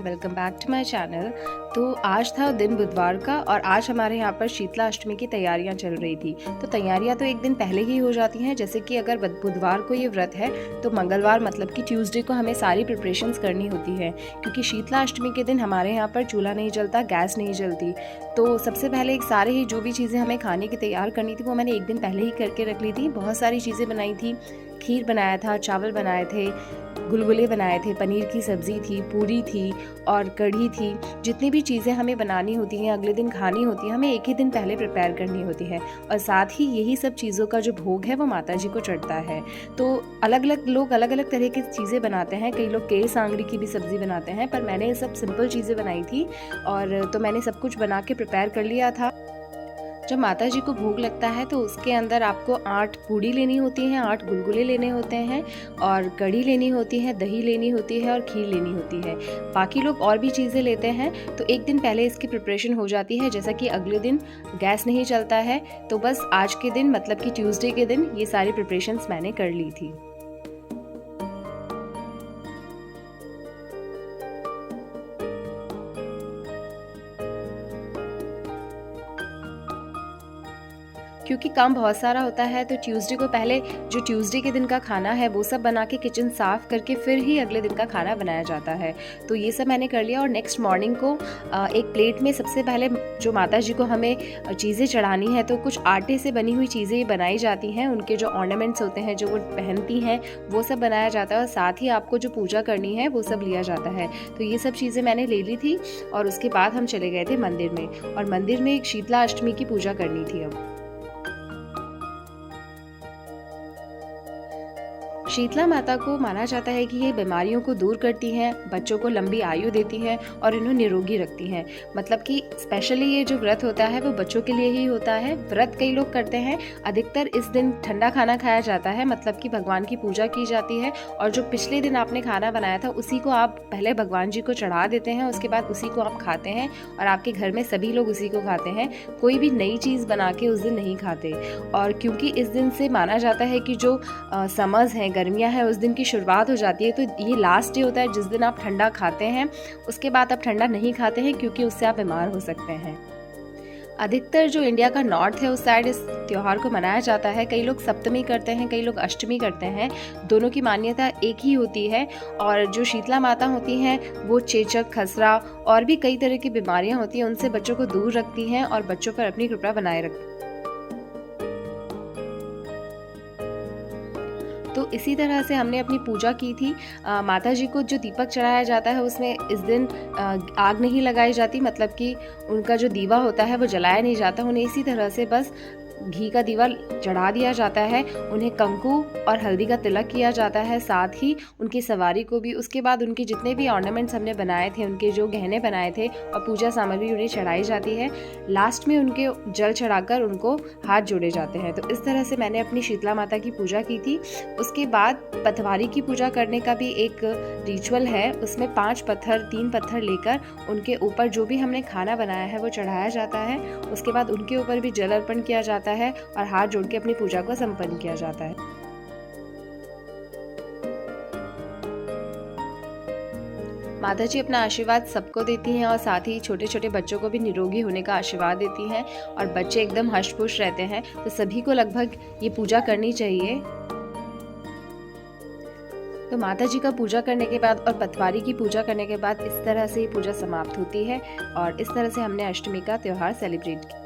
Welcome back to my channel. तो आज था दिन बुधवार का और आज हमारे यहाँ पर शीतला अष्टमी की तैयारियाँ चल रही थी। तो तैयारियाँ तो एक दिन पहले ही हो जाती हैं, जैसे कि अगर बुधवार को ये व्रत है तो मंगलवार मतलब कि ट्यूसडे को हमें सारी प्रिपरेशंस करनी होती है, क्योंकि शीतला अष्टमी के दिन हमारे यहाँ पर चूल्हा नहीं जलता, गैस नहीं जलती। तो सबसे पहले एक सारे ही जो भी चीज़ें हमें खाने की तैयार करनी थी वो मैंने एक दिन पहले ही करके रख ली थी। बहुत सारी चीज़ें बनाई थी, खीर बनाया था, चावल बनाए थे, गुलगुले बनाए थे, पनीर की सब्ज़ी थी, पूरी थी और कढ़ी थी। जितनी भी चीज़ें हमें बनानी होती हैं, अगले दिन खानी होती हैं, हमें एक ही दिन पहले प्रिपेयर करनी होती है। और साथ ही यही सब चीज़ों का जो भोग है वो माता जी को चढ़ता है। तो अलग अलग लोग अलग अलग तरह की चीज़ें बनाते हैं, कई लोग केरी सांगरी की भी सब्ज़ी बनाते हैं, पर मैंने ये सब सिंपल चीज़ें बनाई थी। और तो मैंने सब कुछ बना के प्रिपेयर कर लिया था। जब माता जी को भोग लगता है तो उसके अंदर आपको 8 पूड़ी लेनी होती हैं, 8 गुलगुले लेने होते हैं और कढ़ी लेनी होती है, दही लेनी होती है और खीर लेनी होती है। बाकी लोग और भी चीज़ें लेते हैं। तो एक दिन पहले इसकी प्रिपरेशन हो जाती है, जैसा कि अगले दिन गैस नहीं चलता है तो बस आज के दिन मतलब कि ट्यूसडे के दिन ये सारी प्रिपरेशंस मैंने कर ली थी। क्योंकि काम बहुत सारा होता है तो ट्यूसडे को पहले जो ट्यूसडे के दिन का खाना है वो सब बना के किचन साफ़ करके फिर ही अगले दिन का खाना बनाया जाता है। तो ये सब मैंने कर लिया और नेक्स्ट मॉर्निंग को एक प्लेट में सबसे पहले जो माता जी को हमें चीज़ें चढ़ानी है तो कुछ आटे से बनी हुई चीज़ें बनाई जाती हैं, उनके जो ऑर्नामेंट्स होते हैं जो वो पहनती हैं वो सब बनाया जाता है और साथ ही आपको जो पूजा करनी है वो सब लिया जाता है। तो ये सब चीज़ें मैंने ले ली थी और उसके बाद हम चले गए थे मंदिर में, और मंदिर में एक शीतला अष्टमी की पूजा करनी थी। अब शीतला माता को माना जाता है कि ये बीमारियों को दूर करती हैं, बच्चों को लंबी आयु देती हैं और इन्हें निरोगी रखती हैं। मतलब कि स्पेशली ये जो व्रत होता है वो बच्चों के लिए ही होता है। व्रत कई लोग करते हैं, अधिकतर इस दिन ठंडा खाना खाया जाता है, मतलब कि भगवान की पूजा की जाती है और जो पिछले दिन आपने खाना बनाया था उसी को आप पहले भगवान जी को चढ़ा देते हैं, उसके बाद उसी को आप खाते हैं और आपके घर में सभी लोग उसी को खाते हैं। कोई भी नई चीज़ बना के उस दिन नहीं खाते। और क्योंकि इस दिन से माना जाता है कि जो समर्स हैं, गर्मियाँ हैं, उस दिन की शुरुआत हो जाती है। तो ये लास्ट डे होता है जिस दिन आप ठंडा खाते हैं, उसके बाद आप ठंडा नहीं खाते हैं क्योंकि उससे आप बीमार हो सकते हैं। अधिकतर जो इंडिया का नॉर्थ है उस साइड इस त्यौहार को मनाया जाता है। कई लोग सप्तमी करते हैं, कई लोग अष्टमी करते हैं, दोनों की मान्यता एक ही होती है। और जो शीतला माता होती हैं वो चेचक, खसरा और भी कई तरह की बीमारियां होती हैं उनसे बच्चों को दूर रखती हैं और बच्चों पर अपनी कृपा बनाए रखती हैं। तो इसी तरह से हमने अपनी पूजा की थी। माता जी को जो दीपक चढ़ाया जाता है उसमें इस दिन आग नहीं लगाई जाती, मतलब कि उनका जो दीवा होता है वो जलाया नहीं जाता। उन्हें इसी तरह से बस घी का दीवा चढ़ा दिया जाता है, उन्हें कंकु और हल्दी का तिलक किया जाता है, साथ ही उनकी सवारी को भी। उसके बाद उनके जितने भी ऑर्नामेंट्स हमने बनाए थे, उनके जो गहने बनाए थे और पूजा सामग्री उन्हें चढ़ाई जाती है। लास्ट में उनके जल चढ़ाकर उनको हाथ जोड़े जाते हैं। तो इस तरह से मैंने अपनी शीतला माता की पूजा की थी। उसके बाद पटवारी की पूजा करने का भी एक रिचुअल है। उसमें 3 पत्थर लेकर उनके ऊपर जो भी हमने खाना बनाया है वो चढ़ाया जाता है। उसके बाद उनके ऊपर भी जल अर्पण किया जाता है और हाथ जोड़ के अपनी पूजा को संपन्न किया जाता है। माता जी अपना आशीर्वाद सबको देती हैं और साथ ही छोटे छोटे बच्चों को भी निरोगी होने का आशीर्वाद देती हैं और बच्चे एकदम हष्ट-पुष्ट रहते हैं। तो सभी को लगभग ये पूजा करनी चाहिए। तो माता जी का पूजा करने के बाद और पटवारी की पूजा करने के बाद इस तरह से ये पूजा समाप्त होती है और इस तरह से हमने अष्टमी का त्यौहार सेलिब्रेट किया।